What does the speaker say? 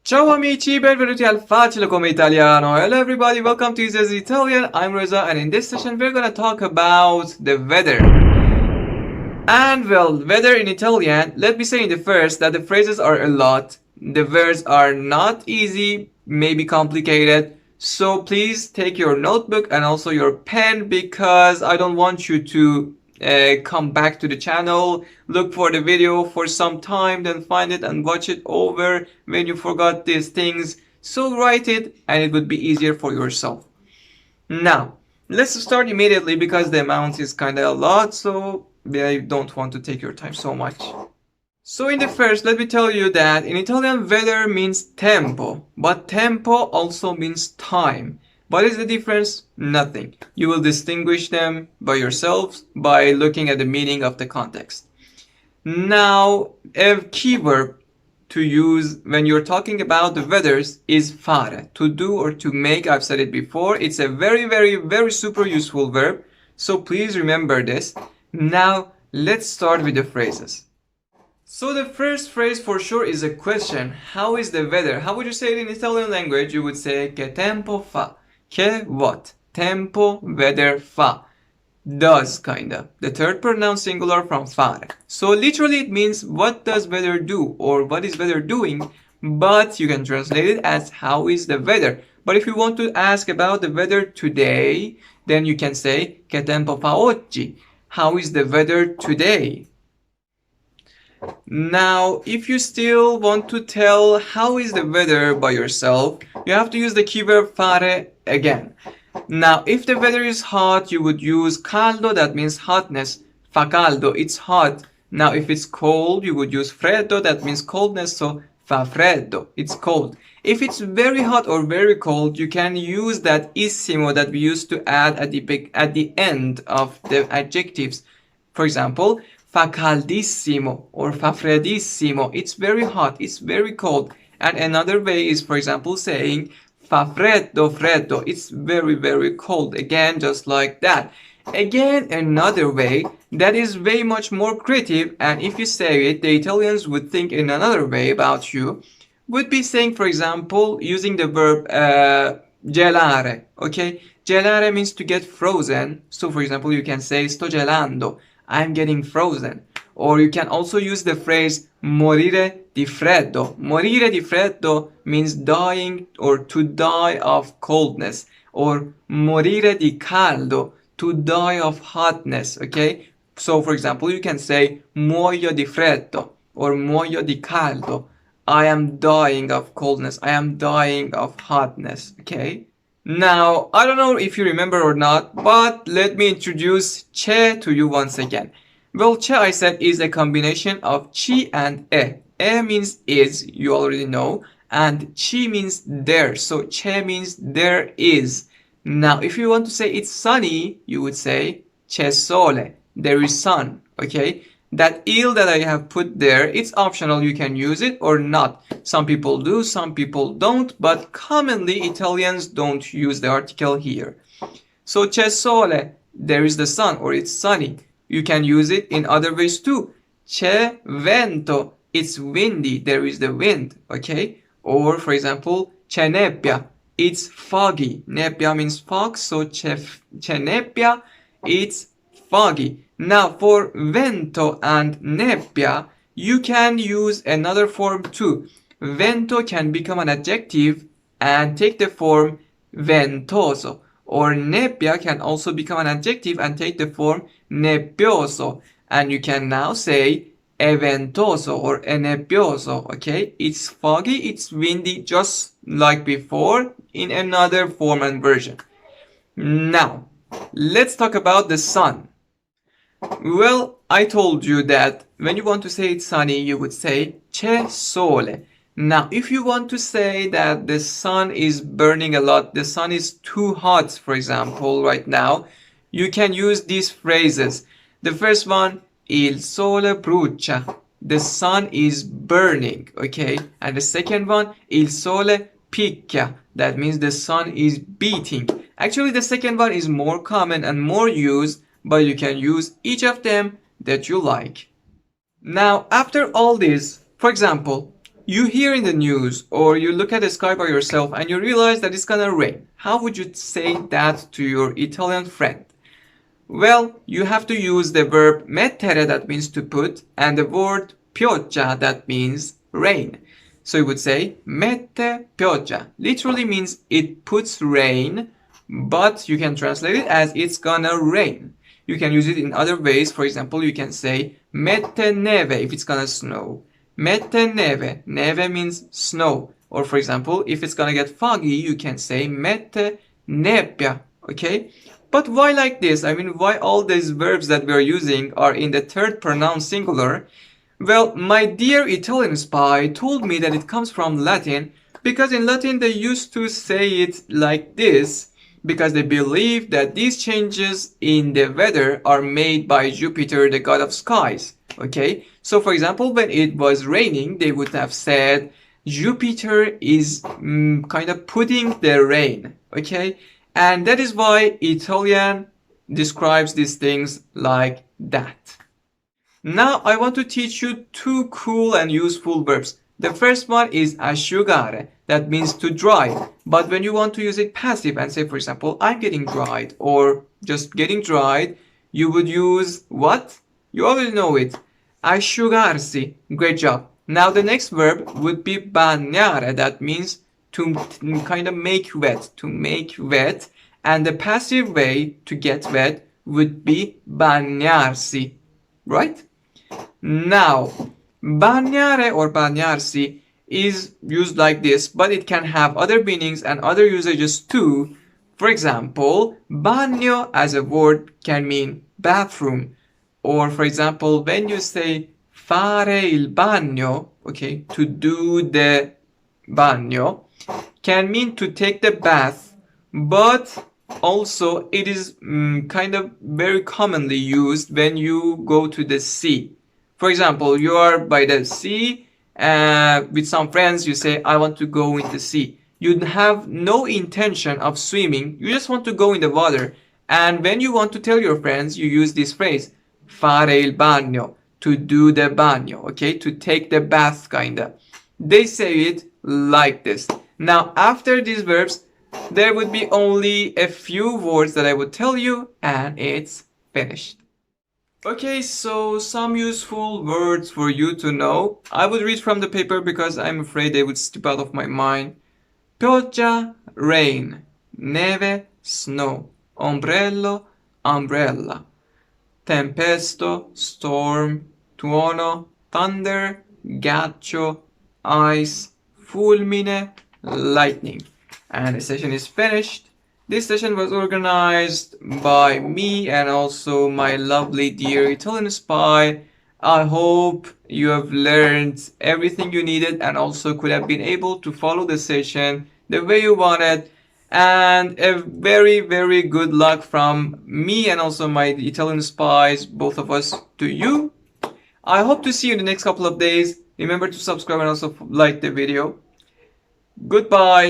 Ciao amici, benvenuti al Facile come Italiano. Hello everybody, welcome to Easy Italian. I'm Reza and in this session we're gonna talk about the weather. And well, weather in Italian, let me say in the first that the phrases are a lot. The words are not easy, maybe complicated. So please take your notebook and also your pen because I don't want you to come back to the channel, look for the video for some time, then find it and watch it over when you forgot these things. So write it and it would be easier for yourself. Now, let's start immediately because the amount is kind of a lot, so I don't want to take your time so much. So in the first, let me tell you that in Italian, weather means tempo, but tempo also means time. What is the difference? Nothing. You will distinguish them by yourselves by looking at the meaning of the context. Now, a key verb to use when you're talking about the weathers is fare, to do or to make. I've said it before. It's a very super useful verb. So please remember this. Now, let's start with the phrases. So the first phrase for sure is a question. How is the weather? How would you say it in Italian language? You would say che tempo fa. Che what? Tempo, weather, fa. Does, kinda. The third pronoun singular from fare. So literally it means what does weather do or what is weather doing, but you can translate it as how is the weather. But if you want to ask about the weather today, then you can say che tempo fa oggi. How is the weather today? Now, if you still want to tell how is the weather by yourself, you have to use the keyword fare again. Now, if the weather is hot, you would use caldo, that means hotness. Fa caldo, it's hot. Now, if it's cold, you would use freddo, that means coldness, so fa freddo, it's cold. If it's very hot or very cold, you can use that issimo that we used to add at the end of the adjectives. For example, fa caldissimo or fa freddissimo. It's very hot, it's very cold. And another way is, for example, saying fa freddo, freddo. It's very cold. Again, just like that. Again, another way that is way much more creative, and if you say it, the Italians would think in another way about you, would be saying, for example, using the verb gelare, okay? Gelare means to get frozen. So, for example, you can say sto gelando, I'm getting frozen. Or you can also use the phrase morire di freddo. Morire di freddo means dying or to die of coldness. Or morire di caldo, to die of hotness, okay? So, for example, you can say muoio di freddo or muoio di caldo. I am dying of coldness. I am dying of hotness, okay? Now, I don't know if you remember or not, but let me introduce che to you once again. Well, che, I said, is a combination of chi and e. E means is, you already know, and chi means there. So che means there is. Now, if you want to say it's sunny, you would say c'è sole, there is sun, okay? That il that I have put there, it's optional, you can use it or not. Some people do, some people don't, but commonly Italians don't use the article here. So c'è sole, there is the sun or it's sunny. You can use it in other ways too. C'è vento, it's windy, there is the wind, okay? Or for example, c'è nebbia, it's foggy. Nebbia means fog, so c'è nebbia, it's foggy. Now for vento and nebbia, you can use another form too. Vento can become an adjective and take the form ventoso. Or nebbia can also become an adjective and take the form nebbioso. And you can now say è ventoso or è nebbioso, okay? It's foggy, it's windy, just like before in another form and version. Now, let's talk about the sun. Well, I told you that when you want to say it's sunny, you would say c'è sole. Now, if you want to say that the sun is burning a lot, the sun is too hot, for example, right now, you can use these phrases. The first one, il sole brucia. The sun is burning, okay? And the second one, il sole picchia. That means the sun is beating. Actually, the second one is more common and more used, but you can use each of them that you like. Now, after all this, for example, You hear in the news or you look at the sky by yourself and you realize that it's gonna rain. How would you say that to your Italian friend? Well, you have to use the verb mettere, that means to put, and the word pioggia, that means rain. So you would say mette pioggia. Literally means it puts rain, but you can translate it as it's gonna rain. You can use it in other ways. For example, you can say mette neve if it's gonna snow. Mette neve. Neve means snow. Or for example, if it's gonna get foggy, you can say mette nebbia. Okay? But why like this? I mean, why all these verbs that we are using are in the third pronoun singular? Well, my dear Italian spy told me that it comes from Latin because in Latin they used to say it like this because they believe that these changes in the weather are made by Jupiter, the god of skies. Okay, so for example, when it was raining, they would have said Jupiter is kind of putting the rain. Okay, and that is why Italian describes these things like that. Now I want to teach you two cool and useful verbs. The first one is asciugare, that means to dry. But when you want to use it passive and say, for example, I'm getting dried or just getting dried, you would use what? You already know it. Asciugarsi. Great job. Now the next verb would be bagnare, that means to kind of make wet, to make wet. And the passive way to get wet would be bagnarsi, right? Now, bagnare or bagnarsi is used like this, but it can have other meanings and other usages too. For example, bagno as a word can mean bathroom. Or for example, when you say fare il bagno, okay, to do the bagno, can mean to take the bath, but also it is kind of very commonly used when you go to the sea. For example, you are by the sea with some friends, you say, I want to go in the sea. You have no intention of swimming, you just want to go in the water. And when you want to tell your friends, you use this phrase, fare il bagno, to do the bagno, okay, to take the bath kinda. They say it like this. Now, after these verbs, there would be only a few words that I would tell you, and it's finished. Okay, so some useful words for you to know. I would read from the paper because I'm afraid they would slip out of my mind. Pioggia, rain. Neve, snow. Ombrello, umbrella. Tempesto, storm. Tuono, thunder. Ghiaccio, ice. Fulmine, lightning. And the session is finished. This session was organized by me and also my lovely dear Italian spy. I hope you have learned everything you needed and also could have been able to follow the session the way you wanted. And a very, very good luck from me and also my Italian spies, both of us, to you. I hope to see you in the next couple of days. Remember to subscribe and also like the video. Goodbye.